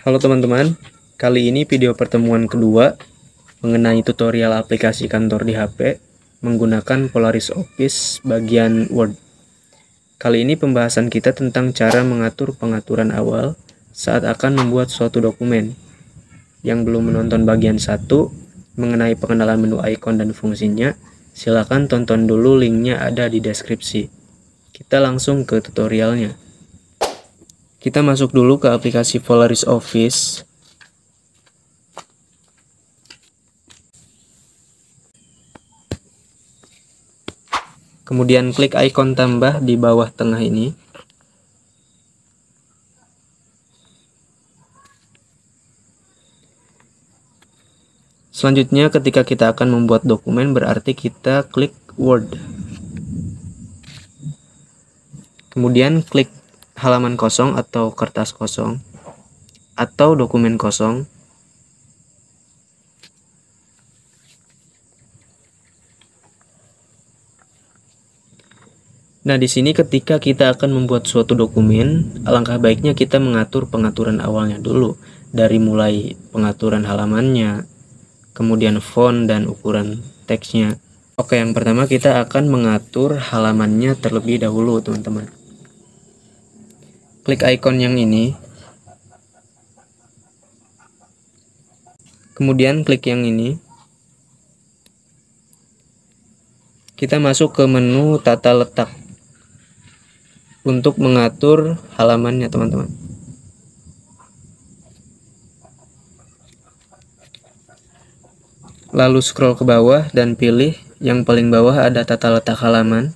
Halo teman-teman, kali ini video pertemuan kedua mengenai tutorial aplikasi kantor di HP menggunakan Polaris Office bagian Word. Kali ini pembahasan kita tentang cara mengatur pengaturan awal saat akan membuat suatu dokumen. Yang belum menonton bagian 1 mengenai pengenalan menu icon dan fungsinya, silakan tonton dulu, linknya ada di deskripsi. Kita langsung ke tutorialnya. Kita masuk dulu ke aplikasi Polaris Office. Kemudian klik ikon tambah di bawah tengah ini. Selanjutnya ketika kita akan membuat dokumen berarti kita klik Word. Kemudian klik halaman kosong atau kertas kosong atau dokumen kosong. Nah, di sini ketika kita akan membuat suatu dokumen, alangkah baiknya kita mengatur pengaturan awalnya dulu, dari mulai pengaturan halamannya, kemudian font dan ukuran teksnya. Oke, yang pertama kita akan mengatur halamannya terlebih dahulu, teman-teman. Klik icon yang ini. Kemudian klik yang ini. Kita masuk ke menu tata letak untuk mengatur halamannya, teman-teman. Lalu scroll ke bawah dan pilih yang paling bawah ada tata letak halaman.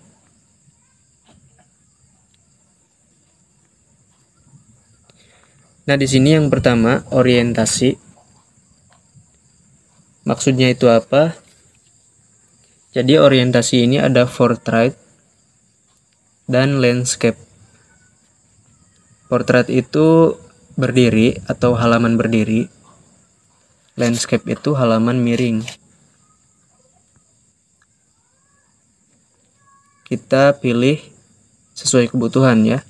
Nah, di sini yang pertama orientasi. Maksudnya itu apa? Jadi orientasi ini ada portrait dan landscape. Portrait itu berdiri atau halaman berdiri. Landscape itu halaman miring. Kita pilih sesuai kebutuhan ya.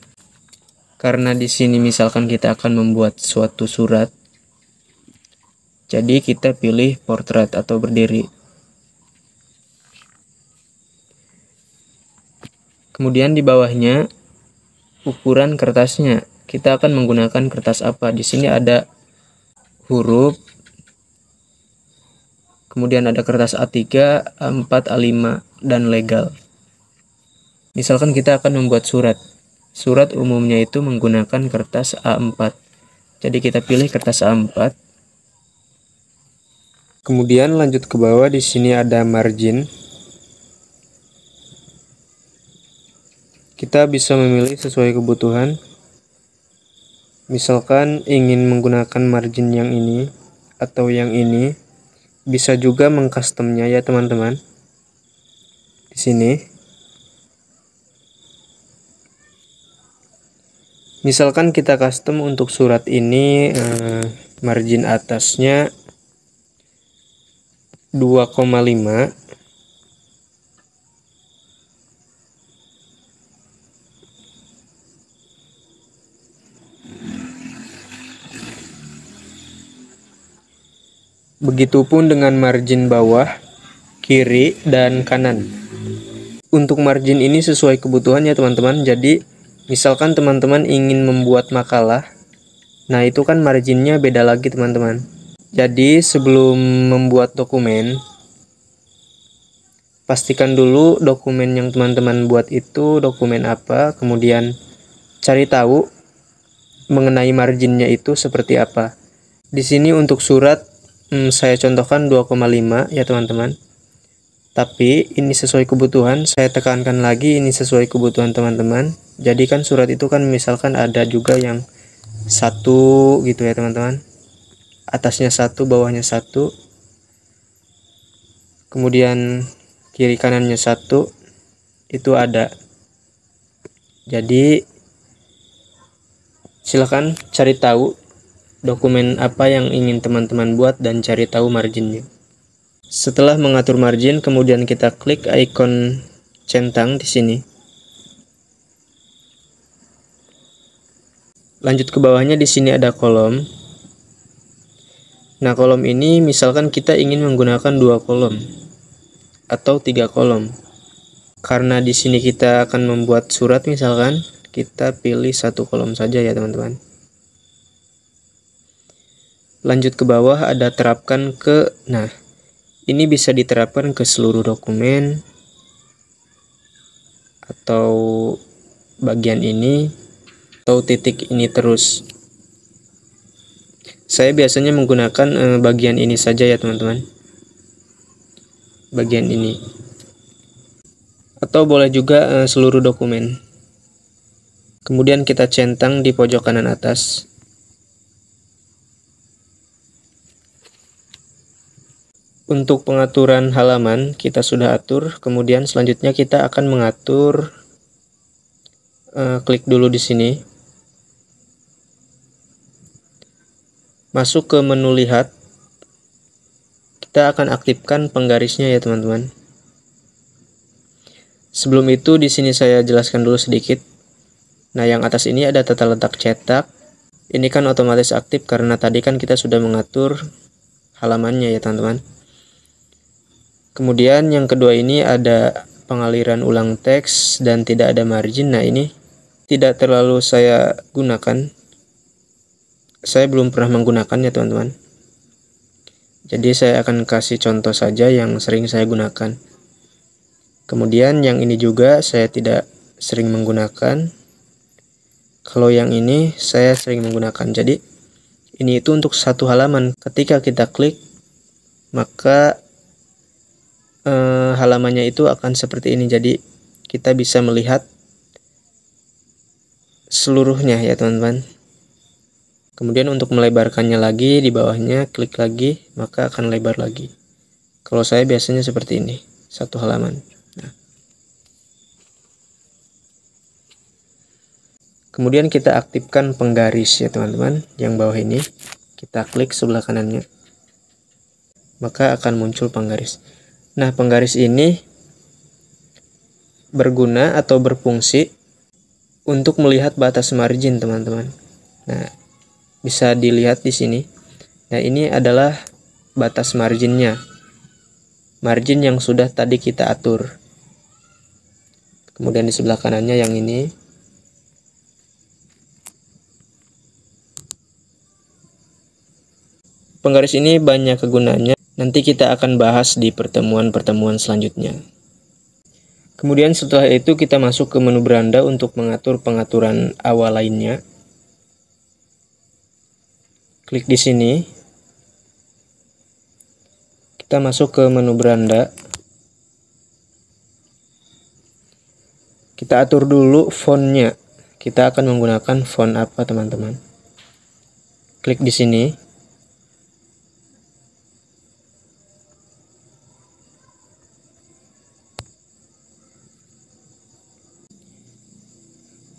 Karena di sini misalkan kita akan membuat suatu surat, jadi kita pilih portrait atau berdiri. Kemudian di bawahnya ukuran kertasnya. Kita akan menggunakan kertas apa? Di sini ada huruf. Kemudian ada kertas A3, A4, A5 dan legal. Misalkan kita akan membuat surat. Surat umumnya itu menggunakan kertas A4. Jadi kita pilih kertas A4. Kemudian lanjut ke bawah, di sini ada margin. Kita bisa memilih sesuai kebutuhan. Misalkan ingin menggunakan margin yang ini atau yang ini, bisa juga mengcustomnya ya teman-teman. Di sini. Misalkan kita custom untuk surat ini margin atasnya 2,5. Begitupun dengan margin bawah, kiri, dan kanan. Untuk margin ini sesuai kebutuhannya teman-teman. Jadi misalkan teman-teman ingin membuat makalah, nah itu kan marginnya beda lagi teman-teman. Jadi sebelum membuat dokumen, pastikan dulu dokumen yang teman-teman buat itu dokumen apa, kemudian cari tahu mengenai marginnya itu seperti apa. Di sini untuk surat saya contohkan 2,5 ya teman-teman. Tapi ini sesuai kebutuhan, saya tekankan lagi ini sesuai kebutuhan teman-teman. Jadi kan surat itu kan misalkan ada juga yang 1 gitu ya teman-teman. Atasnya 1, bawahnya 1. Kemudian kiri kanannya 1. Itu ada. Jadi silakan cari tahu dokumen apa yang ingin teman-teman buat dan cari tahu marginnya. Setelah mengatur margin, kemudian kita klik icon centang di sini. Lanjut ke bawahnya, di sini ada kolom. Nah, kolom ini misalkan kita ingin menggunakan 2 kolom atau 3 kolom. Karena di sini kita akan membuat surat misalkan, kita pilih 1 kolom saja ya teman-teman. Lanjut ke bawah ada terapkan ke, nah ini bisa diterapkan ke seluruh dokumen atau bagian ini atau titik ini terus. Saya biasanya menggunakan bagian ini saja ya teman-teman, bagian ini, atau boleh juga seluruh dokumen. Kemudian kita centang di pojok kanan atas. Untuk pengaturan halaman kita sudah atur. Kemudian selanjutnya kita akan mengatur, klik dulu di sini, masuk ke menu lihat. Kita akan aktifkan penggarisnya ya teman-teman. Sebelum itu di sini saya jelaskan dulu sedikit. Nah, yang atas ini ada tata letak cetak. Ini kan otomatis aktif karena tadi kan kita sudah mengatur halamannya ya teman-teman. Kemudian yang kedua ini ada pengaliran ulang teks dan tidak ada margin. Nah, ini tidak terlalu saya gunakan. Saya belum pernah menggunakannya teman-teman. Jadi saya akan kasih contoh saja yang sering saya gunakan. Kemudian yang ini juga saya tidak sering menggunakan. Kalau yang ini saya sering menggunakan. Jadi ini itu untuk satu halaman. Ketika kita klik, maka halamannya itu akan seperti ini. Jadi kita bisa melihat seluruhnya ya teman-teman. Kemudian untuk melebarkannya lagi, di bawahnya klik lagi, maka akan lebar lagi. Kalau saya biasanya seperti ini, satu halaman. Nah. Kemudian kita aktifkan penggaris ya teman-teman. Yang bawah ini kita klik sebelah kanannya, maka akan muncul penggaris. Nah, penggaris ini berguna atau berfungsi untuk melihat batas margin teman-teman. Nah, bisa dilihat di sini. Nah, ini adalah batas marginnya. Margin yang sudah tadi kita atur. Kemudian di sebelah kanannya yang ini. Penggaris ini banyak kegunaannya. Nanti kita akan bahas di pertemuan-pertemuan selanjutnya. Kemudian setelah itu kita masuk ke menu beranda untuk mengatur pengaturan awal lainnya. Klik di sini. Kita masuk ke menu beranda. Kita atur dulu fontnya. Kita akan menggunakan font apa teman-teman? Klik di sini.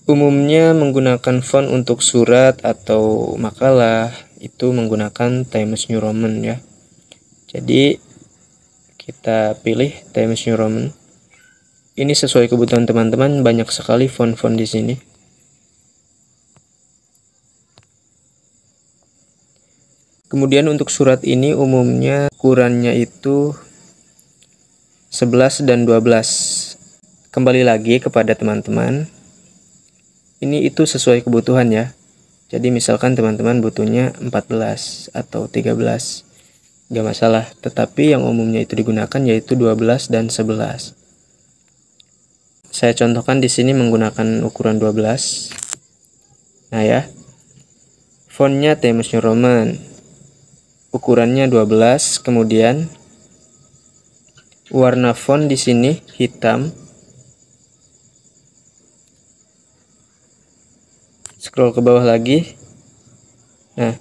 Umumnya menggunakan font untuk surat atau makalah itu menggunakan Times New Roman ya. Jadi kita pilih Times New Roman. Ini sesuai kebutuhan teman-teman, banyak sekali font-font di sini. Kemudian untuk surat ini umumnya ukurannya itu 11 dan 12. Kembali lagi kepada teman-teman. Ini itu sesuai kebutuhan ya. Jadi misalkan teman-teman butuhnya 14 atau 13, gak masalah. Tetapi yang umumnya itu digunakan yaitu 12 dan 11. Saya contohkan di sini menggunakan ukuran 12. Nah ya. Fontnya Times New Roman. Ukurannya 12, kemudian warna font di sini hitam. Scroll ke bawah lagi. Nah,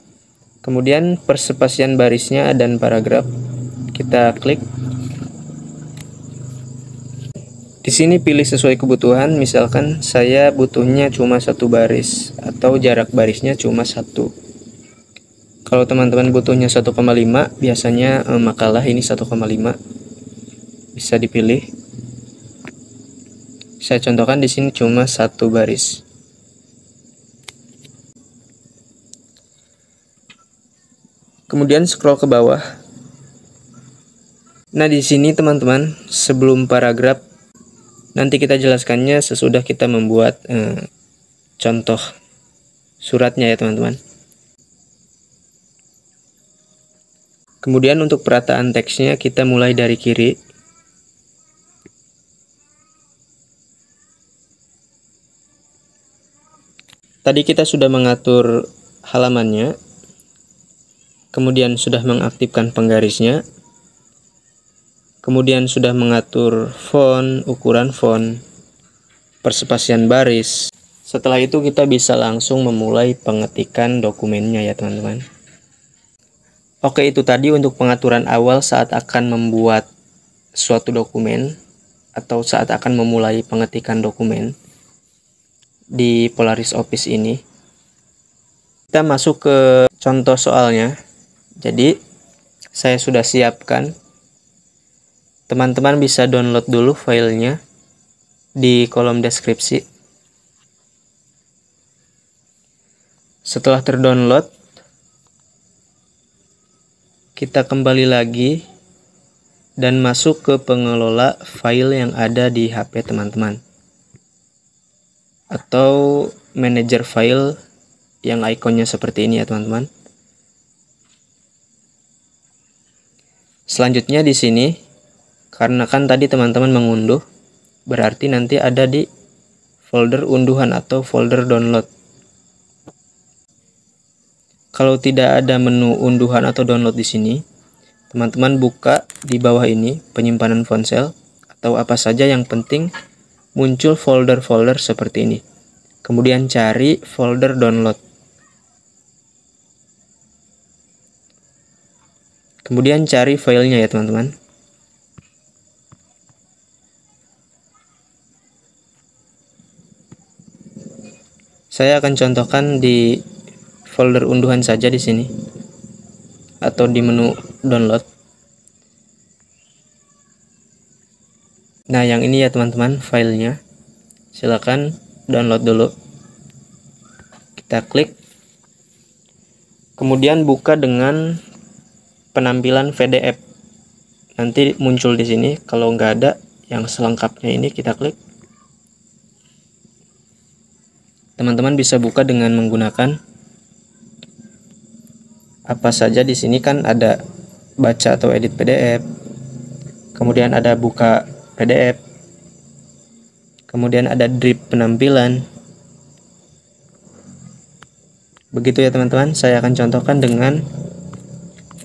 kemudian persepasian barisnya dan paragraf kita klik. Di sini pilih sesuai kebutuhan. Misalkan saya butuhnya cuma 1 baris atau jarak barisnya cuma 1. Kalau teman-teman butuhnya 1,5, biasanya makalah ini 1,5. Bisa dipilih. Saya contohkan di sini cuma 1 baris. Kemudian scroll ke bawah. Nah, di sini teman-teman, sebelum paragraf, nanti kita jelaskannya sesudah kita membuat contoh suratnya ya teman-teman. Kemudian untuk perataan teksnya kita mulai dari kiri. Tadi kita sudah mengatur halamannya, kemudian sudah mengaktifkan penggarisnya, kemudian sudah mengatur font, ukuran font, perspasian baris. Setelah itu kita bisa langsung memulai pengetikan dokumennya ya teman-teman. Oke, itu tadi untuk pengaturan awal saat akan membuat suatu dokumen atau saat akan memulai pengetikan dokumen di Polaris Office ini. Kita masuk ke contoh soalnya. Jadi saya sudah siapkan. Teman-teman bisa download dulu filenya di kolom deskripsi. Setelah terdownload, kita kembali lagi dan masuk ke pengelola file yang ada di HP teman-teman, atau manajer file yang ikonnya seperti ini ya teman-teman. Selanjutnya di sini, karena kan tadi teman-teman mengunduh, berarti nanti ada di folder unduhan atau folder download. Kalau tidak ada menu unduhan atau download di sini, teman-teman buka di bawah ini penyimpanan ponsel atau apa saja, yang penting muncul folder-folder seperti ini. Kemudian cari folder download. Kemudian cari filenya ya teman-teman. Saya akan contohkan di folder unduhan saja di sini atau di menu download. Nah, yang ini ya teman-teman filenya. Silakan download dulu. Kita klik. Kemudian buka dengan penampilan PDF. Nanti muncul di sini. Kalau nggak ada yang selengkapnya ini, kita klik. Teman-teman bisa buka dengan menggunakan apa saja. Di sini kan ada baca atau edit PDF, kemudian ada buka PDF, kemudian ada drip penampilan. Begitu ya teman-teman. Saya akan contohkan dengan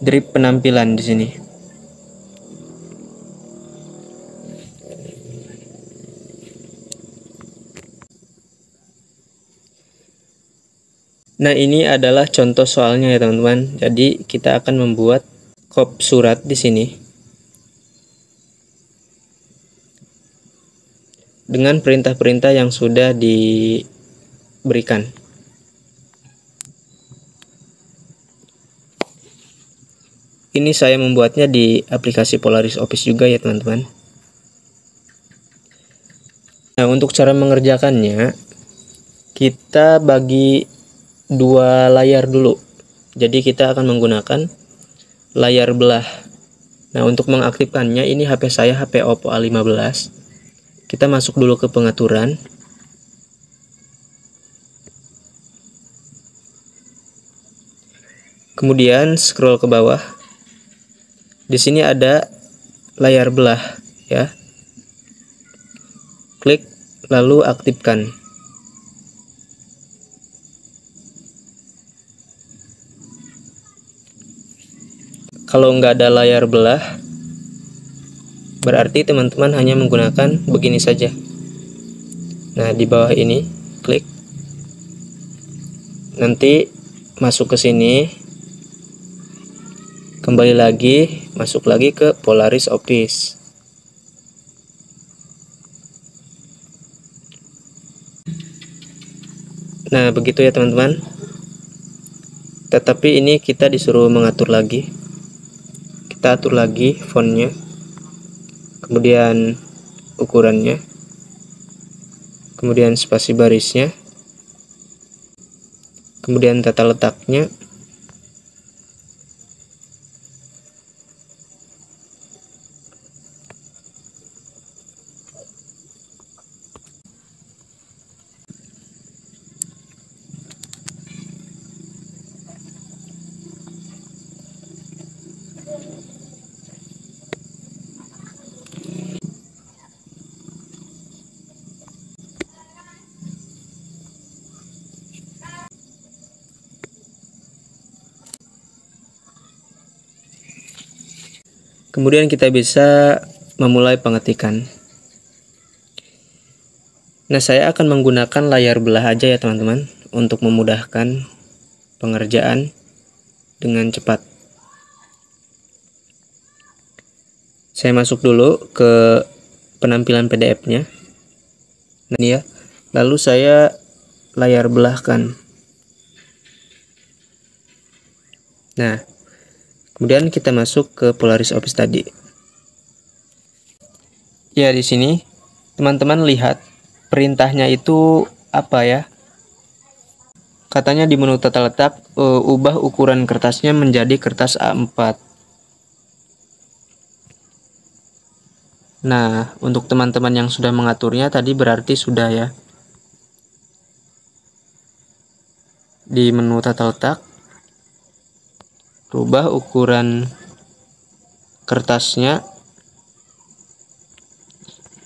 drip penampilan di sini. Nah, ini adalah contoh soalnya ya teman-teman. Jadi kita akan membuat kop surat di sini dengan perintah-perintah yang sudah diberikan. Ini saya membuatnya di aplikasi Polaris Office juga ya teman-teman. Nah, untuk cara mengerjakannya, kita bagi dua layar dulu. Jadi kita akan menggunakan layar belah. Nah, untuk mengaktifkannya, ini HP saya HP Oppo A15. Kita masuk dulu ke pengaturan. Kemudian scroll ke bawah. Di sini ada layar belah ya. Klik lalu aktifkan. Kalau nggak ada layar belah, berarti teman-teman hanya menggunakan begini saja. Nah, di bawah ini klik. Nanti masuk ke sini. Kembali lagi, masuk lagi ke Polaris Office. Nah, begitu ya teman-teman. Tetapi ini kita disuruh mengatur lagi. Kita atur lagi fontnya, kemudian ukurannya, kemudian spasi barisnya, kemudian tata letaknya, Kemudian kita bisa memulai pengetikan. Nah, saya akan menggunakan layar belah aja ya teman-teman, untuk memudahkan pengerjaan dengan cepat. Saya masuk dulu ke penampilan PDF-nya. Nah, ini ya. Lalu saya layar belahkan. Nah, kemudian kita masuk ke Polaris Office tadi. Ya, di sini teman-teman lihat perintahnya itu apa ya? Katanya di menu tata letak, ubah ukuran kertasnya menjadi kertas A4. Nah, untuk teman-teman yang sudah mengaturnya tadi berarti sudah ya. Di menu tata letak, rubah ukuran kertasnya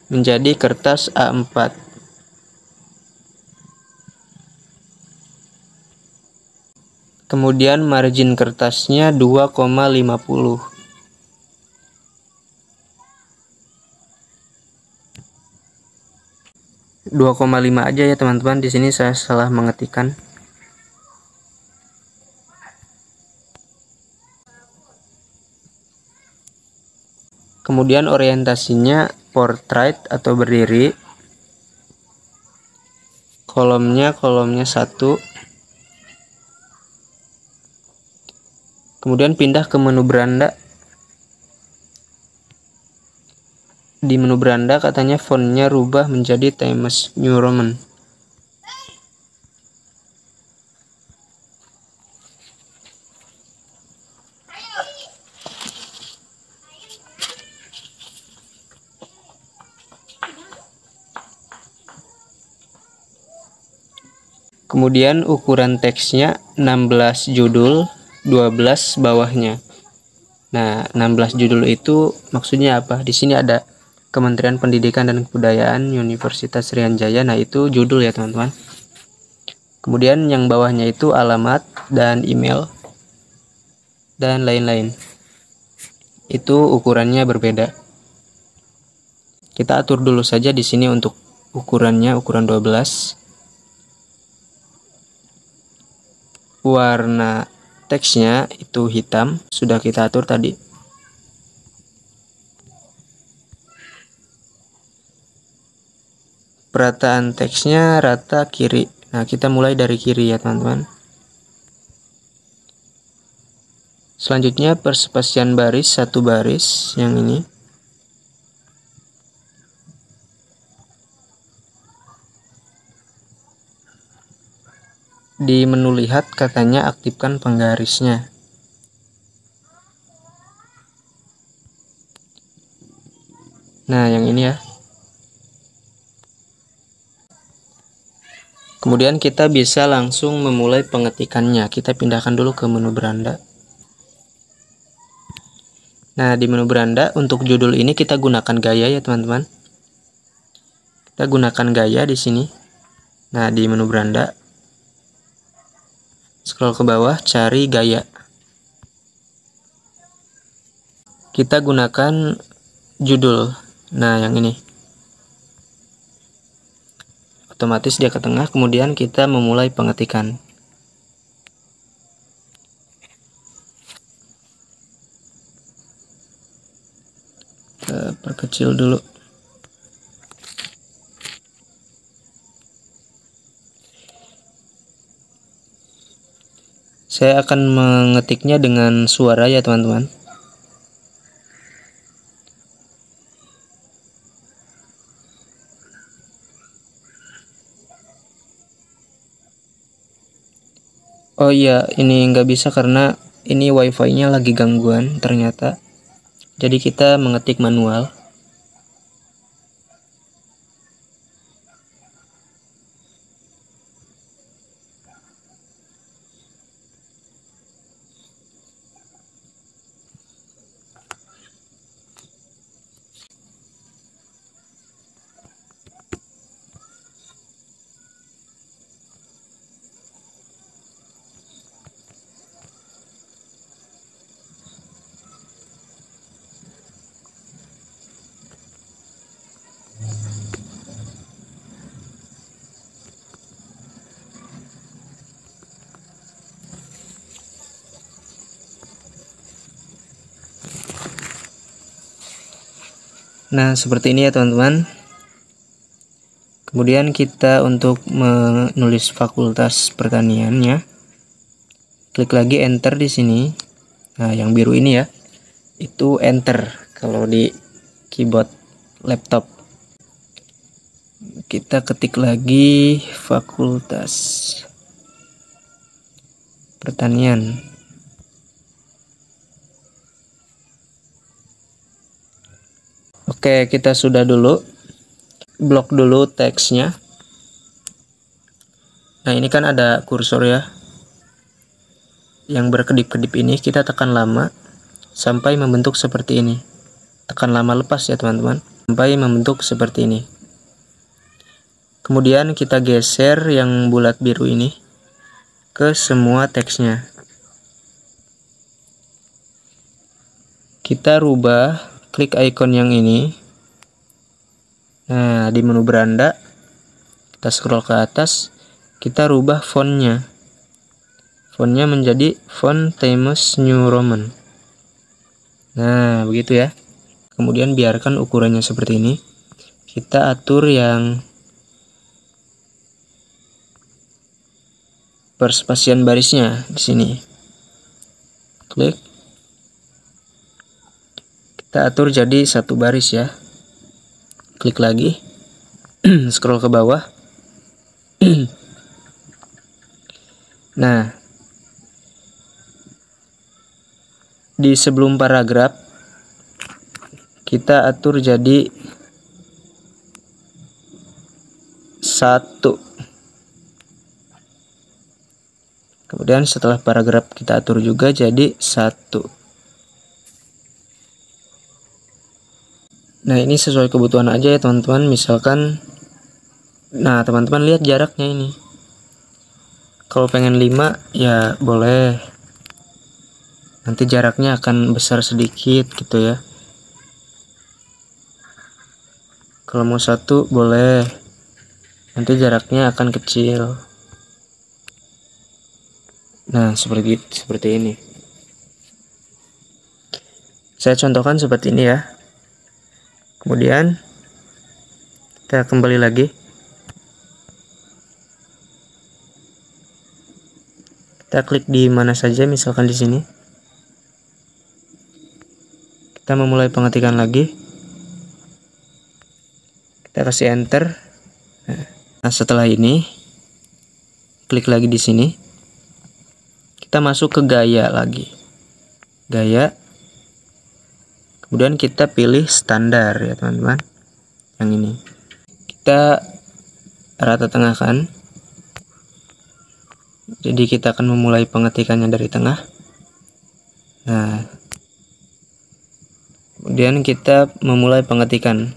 menjadi kertas A4. Kemudian margin kertasnya 2,50. .5 aja ya teman-teman. Di sini saya salah mengetikkan. Kemudian orientasinya portrait atau berdiri. Kolomnya 1. Kemudian pindah ke menu beranda. Di menu beranda katanya fontnya rubah menjadi Times New Roman. Kemudian ukuran teksnya 16 judul, 12 bawahnya. Nah, 16 judul itu maksudnya apa? Di sini ada Kementerian Pendidikan dan Kebudayaan Universitas Sriwijaya. Nah, itu judul ya, teman-teman. Kemudian yang bawahnya itu alamat dan email dan lain-lain. Itu ukurannya berbeda. Kita atur dulu saja di sini untuk ukurannya, ukuran 12. Warna teksnya itu hitam, sudah kita atur tadi. Perataan teksnya rata kiri. Nah, kita mulai dari kiri ya teman-teman. Selanjutnya perspesian baris, 1 baris yang ini. Di menu lihat katanya aktifkan penggarisnya. Nah, yang ini ya. Kemudian kita bisa langsung memulai pengetikannya. Kita pindahkan dulu ke menu beranda. Nah, di menu beranda untuk judul ini kita gunakan gaya ya, teman-teman. Kita gunakan gaya di sini. Nah, di menu beranda scroll ke bawah, cari gaya. Kita gunakan judul. Nah, yang ini. Otomatis dia ke tengah, kemudian kita memulai pengetikan. Perkecil dulu. Saya akan mengetiknya dengan suara ya teman-teman. Oh iya, ini nggak bisa karena ini wifi-nya lagi gangguan ternyata. Jadi kita mengetik manual. Nah, seperti ini ya teman-teman. Kemudian kita untuk menulis fakultas pertaniannya, klik lagi enter di sini. Nah, yang biru ini ya, itu enter kalau di keyboard laptop. Kita ketik lagi fakultas pertanian. Oke, kita sudah dulu blok dulu teksnya. Nah, ini kan ada kursor ya yang berkedip-kedip, ini kita tekan lama sampai membentuk seperti ini. Tekan lama lepas ya teman-teman, sampai membentuk seperti ini. Kemudian kita geser yang bulat biru ini ke semua teksnya. Kita rubah, klik icon yang ini. Nah, di menu beranda kita scroll ke atas, kita rubah fontnya. Fontnya menjadi font Times New Roman. Nah, begitu ya. Kemudian biarkan ukurannya seperti ini. Kita atur yang perspasian barisnya di sini. Klik. Kita atur jadi satu baris ya. Klik lagi. Scroll ke bawah. Nah, di sebelum paragraf kita atur jadi 1. Kemudian setelah paragraf kita atur juga jadi 1. Nah, ini sesuai kebutuhan aja ya teman-teman. Misalkan, nah teman-teman lihat jaraknya ini. Kalau pengen 5 ya boleh. Nanti jaraknya akan besar sedikit gitu ya. Kalau mau 1 boleh. Nanti jaraknya akan kecil. Nah, seperti ini. Saya contohkan seperti ini ya. Kemudian kita kembali lagi. Kita klik di mana saja, misalkan di sini. Kita memulai pengetikan lagi. Kita kasih enter. Nah, setelah ini klik lagi di sini. Kita masuk ke gaya lagi. Gaya. Kemudian kita pilih standar ya teman-teman. Yang ini. Kita rata tengahkan. Jadi kita akan memulai pengetikannya dari tengah. Nah, kemudian kita memulai pengetikan.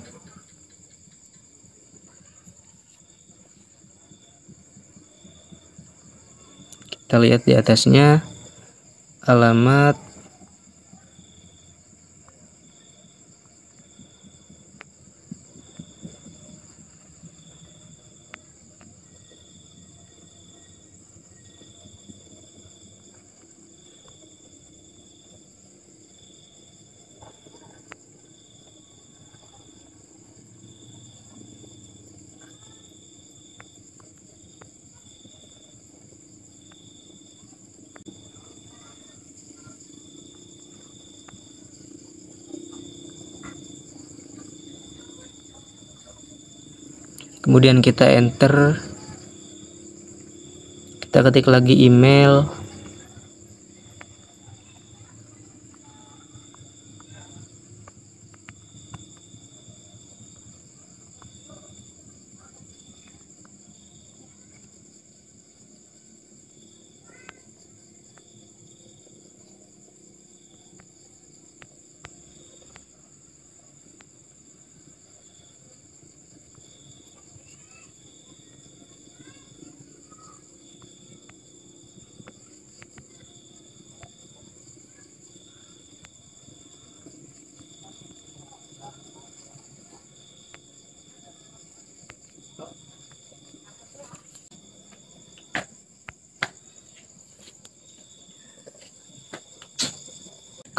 Kita lihat di atasnya alamat kemudian kita enter, kita ketik lagi email,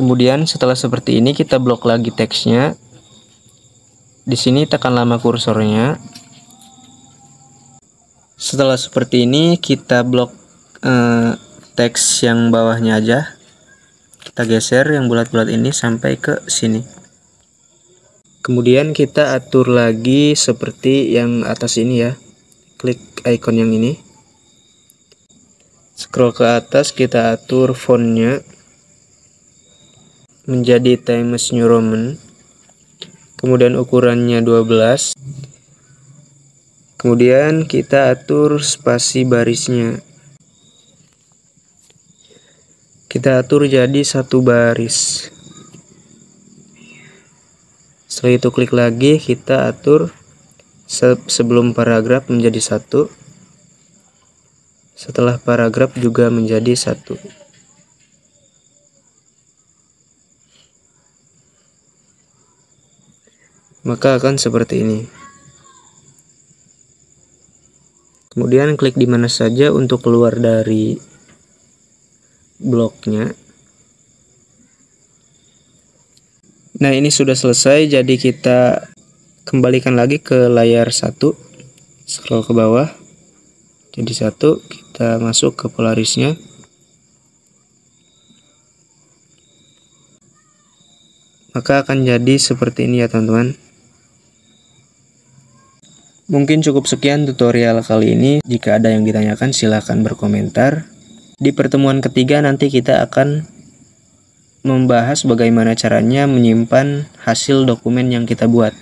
kemudian setelah seperti ini kita blok lagi teksnya. Di sini tekan lama kursornya. Setelah seperti ini, kita blok teks yang bawahnya aja. Kita geser yang bulat-bulat ini sampai ke sini. Kemudian kita atur lagi seperti yang atas ini ya. Klik icon yang ini. Scroll ke atas, kita atur fontnya menjadi Times New Roman. Kemudian ukurannya 12. Kemudian kita atur spasi barisnya. Kita atur jadi 1 baris. Setelah itu klik lagi, kita atur sebelum paragraf menjadi 1. Setelah paragraf juga menjadi 1. Maka akan seperti ini. Kemudian klik di mana saja untuk keluar dari bloknya. Nah, ini sudah selesai, jadi kita kembalikan lagi ke layar 1. Scroll ke bawah. Jadi 1, kita masuk ke Polarisnya. Maka akan jadi seperti ini ya teman-teman. Mungkin cukup sekian tutorial kali ini. Jika ada yang ditanyakan silahkan berkomentar. Di pertemuan ketiga nanti kita akan membahas bagaimana caranya menyimpan hasil dokumen yang kita buat.